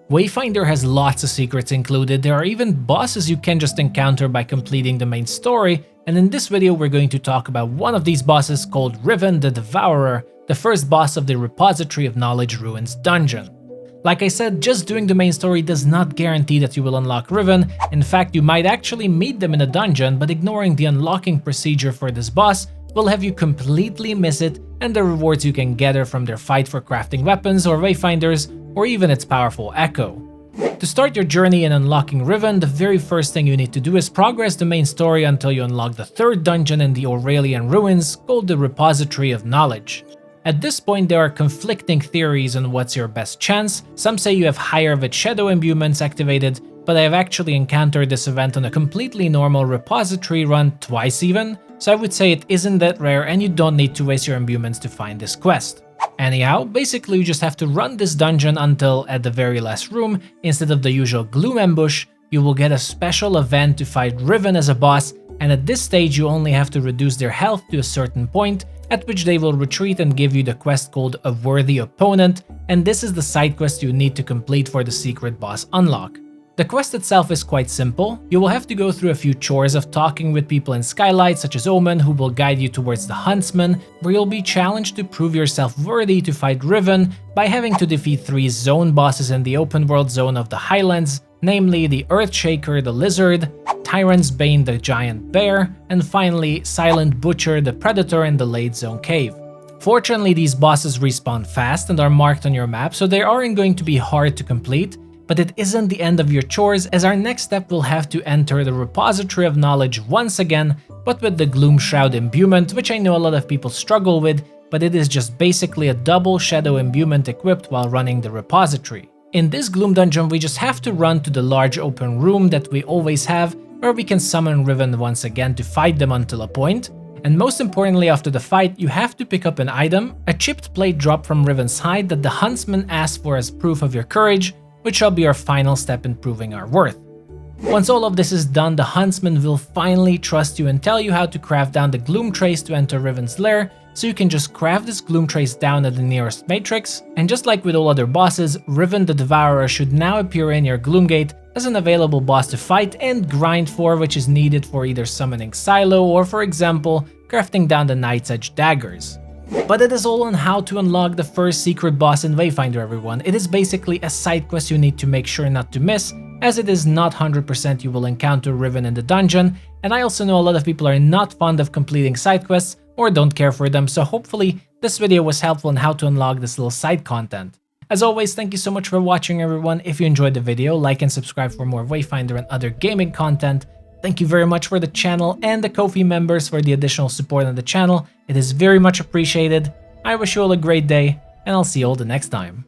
Wayfinder has lots of secrets included. There are even bosses you can just encounter by completing the main story, and in this video we're going to talk about one of these bosses called ryv'n the Devourer, the first boss of the Repository of Knowledge Ruins dungeon. Like I said, just doing the main story does not guarantee that you will unlock ryv'n. In fact, you might actually meet them in a dungeon, but ignoring the unlocking procedure for this boss will have you completely miss it and the rewards you can gather from their fight for crafting weapons or wayfinders, or even its powerful echo. To start your journey in unlocking ryv'n, the very first thing you need to do is progress the main story until you unlock the third dungeon in the Aurelian ruins, called the Repository of Knowledge. At this point, there are conflicting theories on what's your best chance. Some say you have higher of its shadow imbuements activated, but I have actually encountered this event on a completely normal repository run twice even, so I would say it isn't that rare and you don't need to waste your imbuements to find this quest. Anyhow, basically you just have to run this dungeon until, at the very last room, instead of the usual gloom ambush, you will get a special event to fight ryv'n as a boss, and at this stage you only have to reduce their health to a certain point, at which they will retreat and give you the quest called A Worthy Opponent, and this is the side quest you need to complete for the secret boss unlock. The quest itself is quite simple. You will have to go through a few chores of talking with people in Skylight such as Omen, who will guide you towards the Huntsman, where you'll be challenged to prove yourself worthy to fight ryv'n by having to defeat 3 zone bosses in the open world zone of the Highlands, namely the Earthshaker the Lizard, Tyrant's Bane the Giant Bear, and finally Silent Butcher the Predator in the Late Zone Cave. Fortunately, these bosses respawn fast and are marked on your map, so they aren't going to be hard to complete, but it isn't the end of your chores, as our next step will have to enter the Repository of Knowledge once again, but with the Gloom Shroud imbuement, which I know a lot of people struggle with, but it is just basically a double shadow imbuement equipped while running the repository. In this Gloom dungeon, we just have to run to the large open room that we always have, where we can summon ryv'n once again to fight them until a point. And most importantly, after the fight, you have to pick up an item, a chipped plate drop from ryvn's hide that the Huntsman asks for as proof of your courage, which shall be our final step in proving our worth. Once all of this is done, the Huntsman will finally trust you and tell you how to craft down the Gloom Trace to enter ryvn's lair, so you can just craft this Gloom Trace down at the nearest matrix, and just like with all other bosses, ryv'n the Devourer should now appear in your Gloom Gate as an available boss to fight and grind for, which is needed for either summoning Silo or, for example, crafting down the Night's Edge daggers. But it is all on how to unlock the first secret boss in Wayfinder, everyone. It is basically a side quest you need to make sure not to miss, as it is not 100% you will encounter ryv'n in the dungeon, and I also know a lot of people are not fond of completing side quests or don't care for them, so hopefully this video was helpful on how to unlock this little side content. As always, thank you so much for watching, everyone. If you enjoyed the video, like and subscribe for more Wayfinder and other gaming content. Thank you very much for the channel and the Ko-fi members for the additional support on the channel. It is very much appreciated. I wish you all a great day, and I'll see you all the next time.